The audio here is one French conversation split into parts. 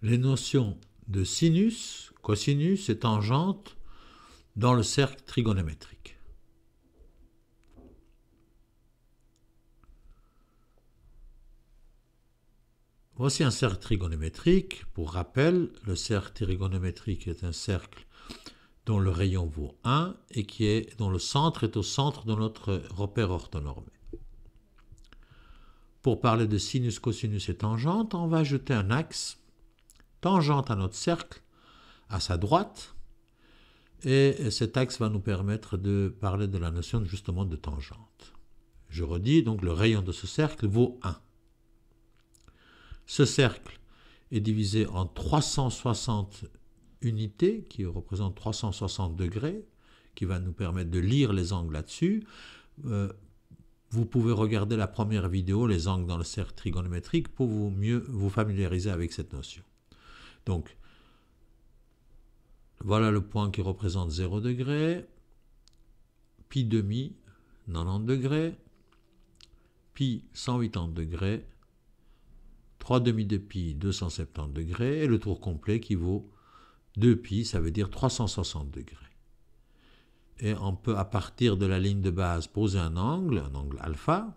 les notions de sinus, cosinus et tangente dans le cercle trigonométrique. Voici un cercle trigonométrique. Pour rappel, le cercle trigonométrique est un cercle dont le rayon vaut 1 et dont le centre est au centre de notre repère orthonormé. Pour parler de sinus, cosinus et tangente, on va ajouter un axe tangente à notre cercle, à sa droite, et cet axe va nous permettre de parler de la notion justement de tangente. Je redis, donc le rayon de ce cercle vaut 1. Ce cercle est divisé en 360 unités qui représentent 360 degrés, qui va nous permettre de lire les angles là-dessus. Vous pouvez regarder la première vidéo, les angles dans le cercle trigonométrique, pour mieux vous familiariser avec cette notion. Donc, voilà le point qui représente 0 degré, pi demi, 90 degrés, pi 180 degrés, 3 demi de pi, 270 degrés, et le tour complet qui vaut 2 pi, ça veut dire 360 degrés. Et on peut, à partir de la ligne de base, poser un angle alpha.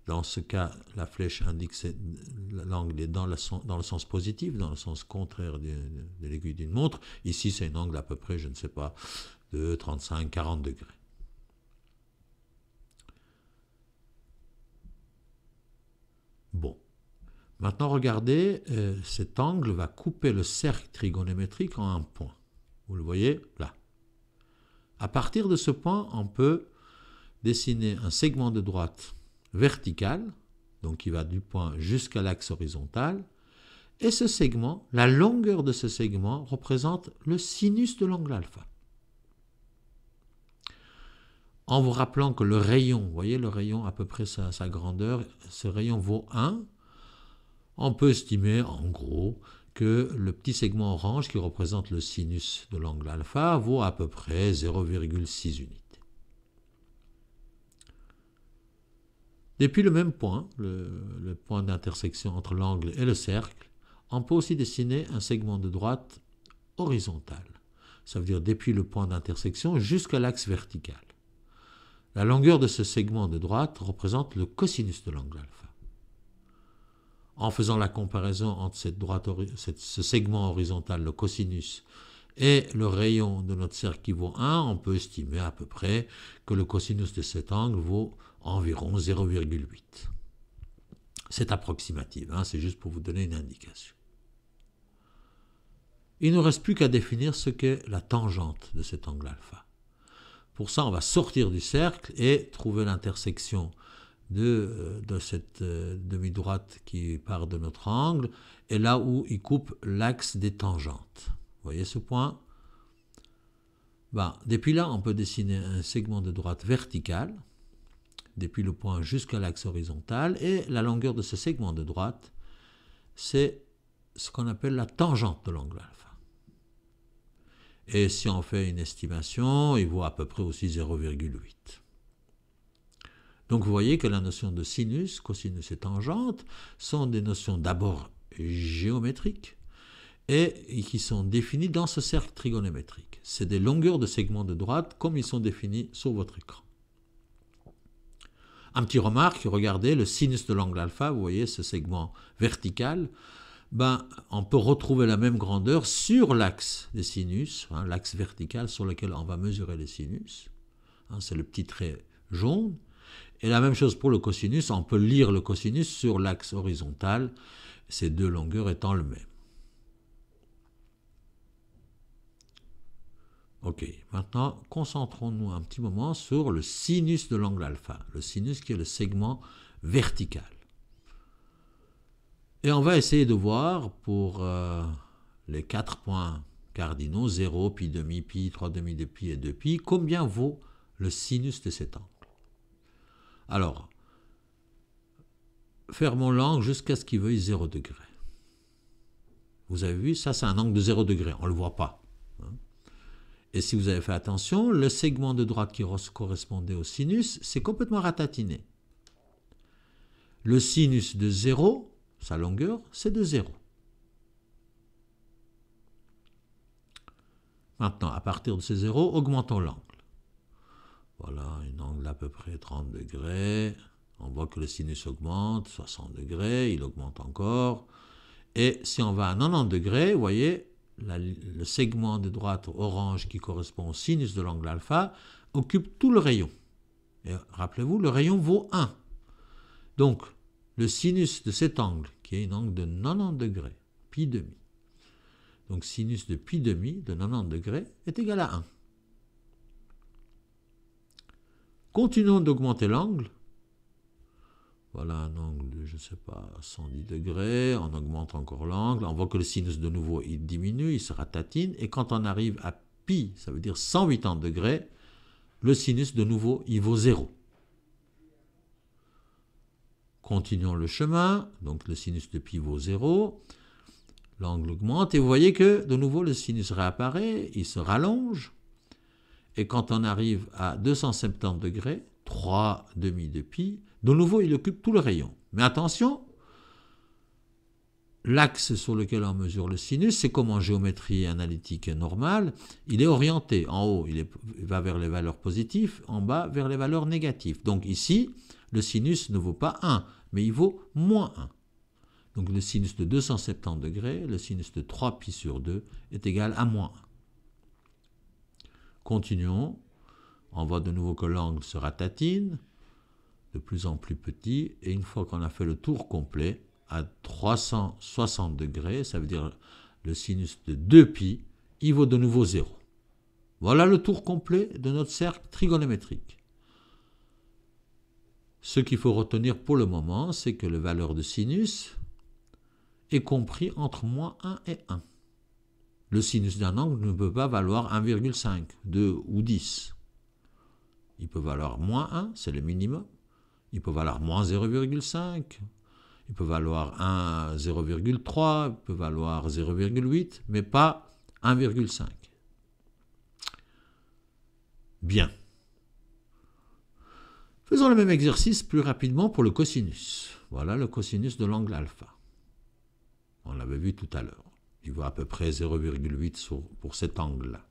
Dans ce cas, la flèche indique que l'angle est dans le sens positif, dans le sens contraire de l'aiguille d'une montre. Ici, c'est un angle à peu près, je ne sais pas, de 35-40 degrés. Bon. Maintenant, regardez, cet angle va couper le cercle trigonométrique en un point. Vous le voyez là. À partir de ce point, on peut dessiner un segment de droite vertical, donc qui va du point jusqu'à l'axe horizontal, et ce segment, la longueur de ce segment représente le sinus de l'angle alpha. En vous rappelant que le rayon, vous voyez le rayon à peu près sa grandeur, ce rayon vaut 1, on peut estimer en gros que le petit segment orange qui représente le sinus de l'angle alpha vaut à peu près 0,6 unités. Depuis le même point, le point d'intersection entre l'angle et le cercle, on peut aussi dessiner un segment de droite horizontal. Ça veut dire depuis le point d'intersection jusqu'à l'axe vertical. La longueur de ce segment de droite représente le cosinus de l'angle alpha. En faisant la comparaison entre ce segment horizontal, le cosinus, et le rayon de notre cercle qui vaut 1, on peut estimer à peu près que le cosinus de cet angle vaut environ 0,8. C'est approximatif, c'est juste pour vous donner une indication. Il ne reste plus qu'à définir ce qu'est la tangente de cet angle alpha. Pour ça, on va sortir du cercle et trouver l'intersection de cette demi-droite qui part de notre angle, et là où il coupe l'axe des tangentes. Vous voyez ce point? Depuis là, on peut dessiner un segment de droite vertical, depuis le point jusqu'à l'axe horizontal, et la longueur de ce segment de droite, c'est ce qu'on appelle la tangente de l'angle alpha. Et si on fait une estimation, il vaut à peu près aussi 0,8. Donc vous voyez que la notion de sinus, cosinus et tangente sont des notions d'abord géométriques et qui sont définies dans ce cercle trigonométrique. C'est des longueurs de segments de droite comme ils sont définis sur votre écran. Un petit remarque, regardez le sinus de l'angle alpha, vous voyez ce segment vertical, on peut retrouver la même grandeur sur l'axe des sinus, l'axe vertical sur lequel on va mesurer les sinus, c'est le petit trait jaune. Et la même chose pour le cosinus, on peut lire le cosinus sur l'axe horizontal, ces deux longueurs étant le même. Ok, maintenant concentrons-nous un petit moment sur le sinus de l'angle alpha, le sinus qui est le segment vertical. Et on va essayer de voir pour les 4 points cardinaux, 0, pi demi, pi, 3 demi de pi et 2 pi, combien vaut le sinus de cet angle. Alors, fermons l'angle jusqu'à ce qu'il veuille 0 degré. Vous avez vu, ça c'est un angle de 0 degré, on ne le voit pas. Et si vous avez fait attention, le segment de droite qui correspondait au sinus, c'est complètement ratatiné. Le sinus de 0, sa longueur, c'est de 0. Maintenant, à partir de ces zéros, augmentons l'angle. Voilà, un angle d'à peu près 30 degrés. On voit que le sinus augmente, 60 degrés, il augmente encore. Et si on va à 90 degrés, vous voyez, le segment de droite orange qui correspond au sinus de l'angle alpha occupe tout le rayon. Et rappelez-vous, le rayon vaut 1. Donc, le sinus de cet angle, qui est un angle de 90 degrés, pi demi. Donc, sinus de pi demi de 90 degrés est égal à 1. Continuons d'augmenter l'angle. Voilà un angle de, je ne sais pas, 110 degrés. On augmente encore l'angle. On voit que le sinus, de nouveau, il diminue, il se ratatine. Et quand on arrive à pi, ça veut dire 180 degrés, le sinus, de nouveau, il vaut 0. Continuons le chemin. Donc, le sinus de pi vaut 0. L'angle augmente. Et vous voyez que, de nouveau, le sinus réapparaît. Il se rallonge. Et quand on arrive à 270 degrés, 3 demi de pi, de nouveau, il occupe tout le rayon. Mais attention, l'axe sur lequel on mesure le sinus, c'est comme en géométrie analytique normale, il est orienté. En haut, il va vers les valeurs positives, en bas, vers les valeurs négatives. Donc ici, le sinus ne vaut pas 1, mais il vaut moins 1. Donc le sinus de 270 degrés, le sinus de 3 pi sur 2 est égal à moins 1. Continuons. On voit de nouveau que l'angle se ratatine, de plus en plus petit, et une fois qu'on a fait le tour complet, à 360 degrés, ça veut dire le sinus de 2π, il vaut de nouveau 0. Voilà le tour complet de notre cercle trigonométrique. Ce qu'il faut retenir pour le moment, c'est que la valeur de sinus est compris entre moins 1 et 1. Le sinus d'un angle ne peut pas valoir 1,5, 2 ou 10. Il peut valoir moins 1, c'est le minimum. Il peut valoir moins 0,5. Il peut valoir 0,3. Il peut valoir 0,8, mais pas 1,5. Bien. Faisons le même exercice plus rapidement pour le cosinus. Voilà le cosinus de l'angle alpha. On l'avait vu tout à l'heure. Il vaut à peu près 0,8 pour cet angle-là.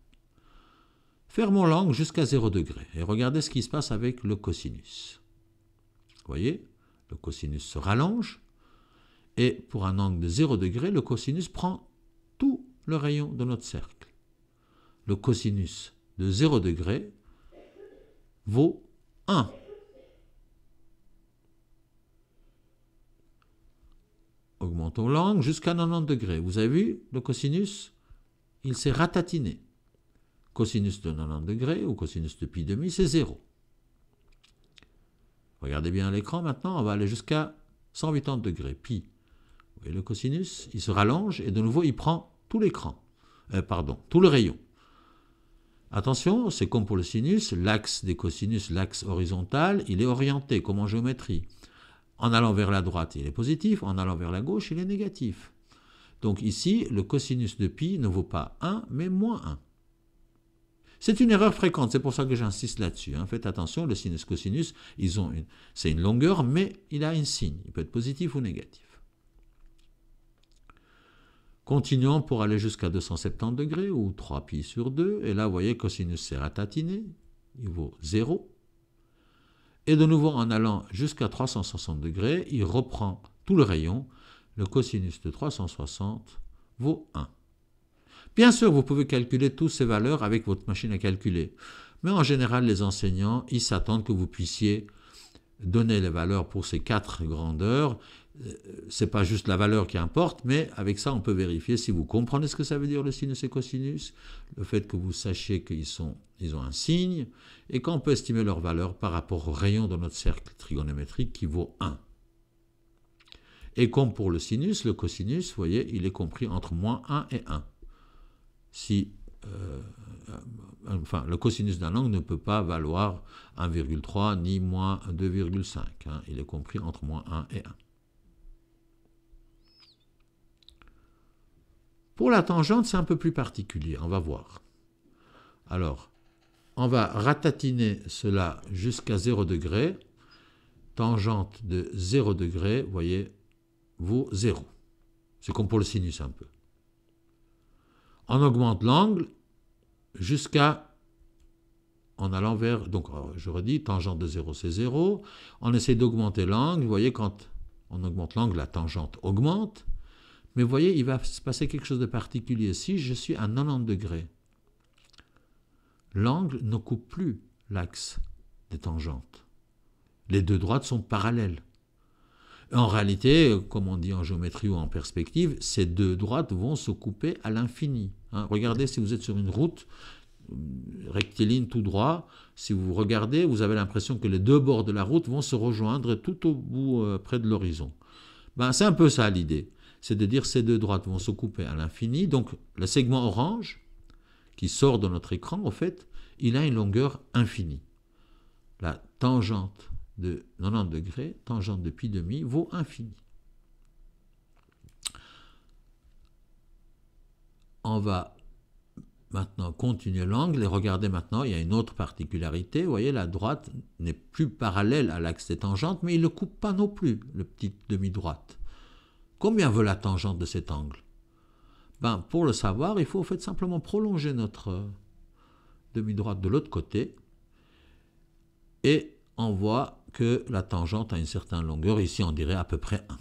Fermons l'angle jusqu'à 0 degré et regardez ce qui se passe avec le cosinus. Vous voyez, le cosinus se rallonge et pour un angle de 0 degré, le cosinus prend tout le rayon de notre cercle. Le cosinus de 0 degré vaut 1. Augmentons l'angle jusqu'à 90 degrés. Vous avez vu, le cosinus, il s'est ratatiné. Cosinus de 90 degrés ou cosinus de pi demi, c'est 0. Regardez bien l'écran maintenant, on va aller jusqu'à 180 degrés, pi. Vous voyez le cosinus, il se rallonge et de nouveau il prend tout l'écran, tout le rayon. Attention, c'est comme pour le sinus, l'axe des cosinus, l'axe horizontal, il est orienté comme en géométrie. En allant vers la droite, il est positif, en allant vers la gauche, il est négatif. Donc ici, le cosinus de pi ne vaut pas 1, mais moins 1. C'est une erreur fréquente, c'est pour ça que j'insiste là-dessus. Faites attention, le sinus-cosinus, c'est une longueur, mais il a un signe. Il peut être positif ou négatif. Continuons pour aller jusqu'à 270 degrés, ou 3 pi sur 2. Et là, vous voyez, cosinus s'est ratatiné, il vaut 0. Et de nouveau, en allant jusqu'à 360 degrés, il reprend tout le rayon. Le cosinus de 360 vaut 1. Bien sûr, vous pouvez calculer toutes ces valeurs avec votre machine à calculer. Mais en général, les enseignants, ils s'attendent que vous puissiez donner les valeurs pour ces 4 grandeurs. Ce n'est pas juste la valeur qui importe, mais avec ça, on peut vérifier si vous comprenez ce que ça veut dire le sinus et cosinus, le fait que vous sachiez qu'ils ont un signe, et qu'on peut estimer leur valeur par rapport au rayon de notre cercle trigonométrique qui vaut 1. Et comme pour le sinus, le cosinus, vous voyez, il est compris entre moins 1 et 1. Le cosinus d'un angle ne peut pas valoir 1,3 ni moins 2,5. Il est compris entre moins 1 et 1. Pour la tangente, c'est un peu plus particulier, on va voir. Alors, on va ratatiner cela jusqu'à 0 degré. Tangente de 0 degré, vous voyez, vaut 0. C'est comme pour le sinus un peu. On augmente l'angle jusqu'à, en allant vers, donc je redis, tangente de 0 c'est 0, on essaie d'augmenter l'angle, vous voyez quand on augmente l'angle, la tangente augmente, mais vous voyez il va se passer quelque chose de particulier. Si je suis à 90 degrés, l'angle ne coupe plus l'axe des tangentes. Les deux droites sont parallèles. En réalité, comme on dit en géométrie ou en perspective, ces deux droites vont se couper à l'infini. Regardez, si vous êtes sur une route rectiligne tout droit, si vous regardez, vous avez l'impression que les deux bords de la route vont se rejoindre tout au bout, près de l'horizon. C'est un peu ça l'idée. C'est de dire que ces deux droites vont se couper à l'infini. Donc le segment orange, qui sort de notre écran, en fait, il a une longueur infinie. La tangente de 90 degrés, tangente de pi demi, vaut infini. On va maintenant continuer l'angle et regardez maintenant, il y a une autre particularité. Vous voyez, la droite n'est plus parallèle à l'axe des tangentes, mais il ne coupe pas non plus, le petit demi-droite. Combien vaut la tangente de cet angle? Pour le savoir, il faut en fait simplement prolonger notre demi-droite de l'autre côté et on voit que la tangente a une certaine longueur, ici on dirait à peu près 1.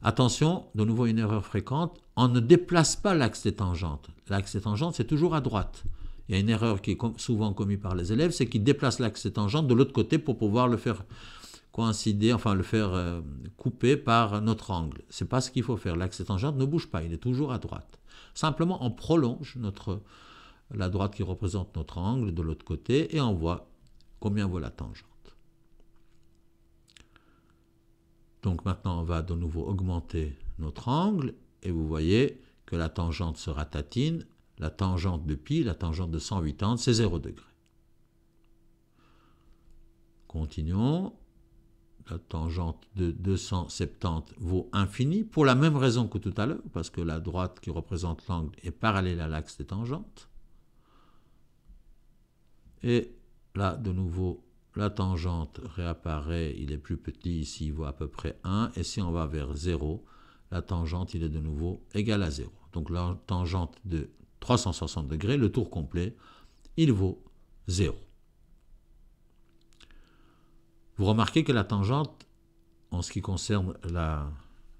Attention, de nouveau une erreur fréquente, on ne déplace pas l'axe des tangentes. L'axe des tangentes, c'est toujours à droite. Il y a une erreur qui est souvent commise par les élèves, c'est qu'ils déplacent l'axe des tangentes de l'autre côté pour pouvoir le faire coïncider, enfin le faire couper par notre angle. Ce n'est pas ce qu'il faut faire. L'axe des tangentes ne bouge pas, il est toujours à droite. Simplement, on prolonge la droite qui représente notre angle de l'autre côté et on voit combien vaut la tangente. Donc maintenant, on va de nouveau augmenter notre angle et vous voyez que la tangente se ratatine. La tangente de pi, la tangente de 180, c'est 0 degré. Continuons. La tangente de 270 vaut infini pour la même raison que tout à l'heure, parce que la droite qui représente l'angle est parallèle à l'axe des tangentes. Et là, de nouveau, la tangente réapparaît, il est plus petit, ici il vaut à peu près 1, et si on va vers 0, la tangente il est de nouveau égal à 0. Donc la tangente de 360 degrés, le tour complet, il vaut 0. Vous remarquez que la tangente, en ce qui concerne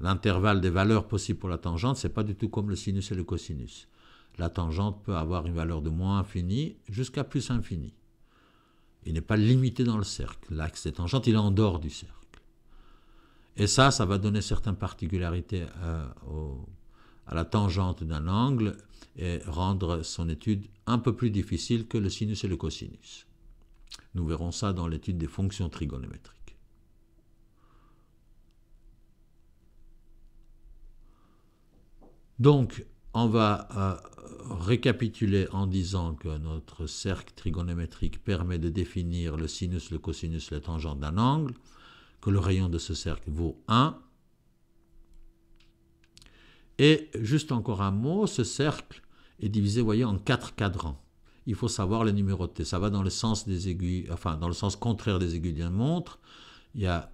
l'intervalle des valeurs possibles pour la tangente, ce n'est pas du tout comme le sinus et le cosinus. La tangente peut avoir une valeur de moins infini jusqu'à plus infini. Il n'est pas limité dans le cercle. L'axe des tangentes, il est en dehors du cercle. Et ça va donner certaines particularités à la tangente d'un angle et rendre son étude un peu plus difficile que le sinus et le cosinus. Nous verrons ça dans l'étude des fonctions trigonométriques. Donc, on va récapituler en disant que notre cercle trigonométrique permet de définir le sinus, le cosinus, la tangente d'un angle, que le rayon de ce cercle vaut 1. Et juste encore un mot, ce cercle est divisé, vous voyez, en 4 cadrans. Il faut savoir les numéroter. Ça va dans le sens des aiguilles, enfin dans le sens contraire des aiguilles d'une montre. Il y a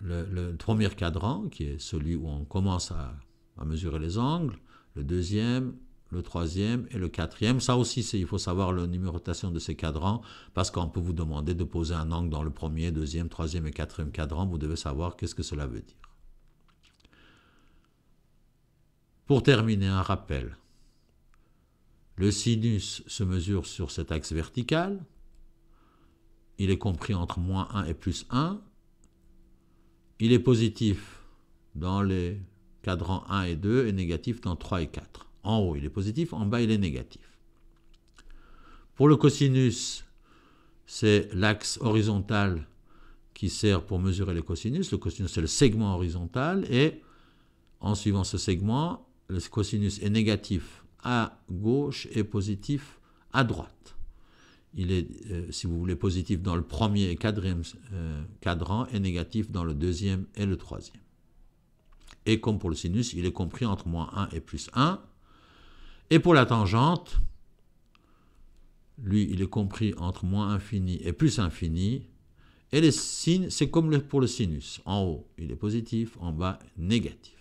le premier cadran, qui est celui où on commence à mesurer les angles, le deuxième, le troisième et le quatrième. Ça aussi, il faut savoir la numérotation de ces cadrans, parce qu'on peut vous demander de poser un angle dans le premier, deuxième, troisième et quatrième cadran. Vous devez savoir qu'est-ce que cela veut dire. Pour terminer, un rappel. Le sinus se mesure sur cet axe vertical. Il est compris entre moins 1 et plus 1. Il est positif dans les cadrans 1 et 2 et négatif dans 3 et 4. En haut, il est positif, en bas, il est négatif. Pour le cosinus, c'est l'axe horizontal qui sert pour mesurer le cosinus. Le cosinus, c'est le segment horizontal. Et en suivant ce segment, le cosinus est négatif à gauche et positif à droite. Il est, si vous voulez, positif dans le premier et quatrième cadran et négatif dans le deuxième et le troisième. Et comme pour le sinus, il est compris entre moins 1 et plus 1. Et pour la tangente, lui, il est compris entre moins infini et plus infini. Et les signes, c'est comme pour le sinus. En haut, il est positif, en bas, négatif.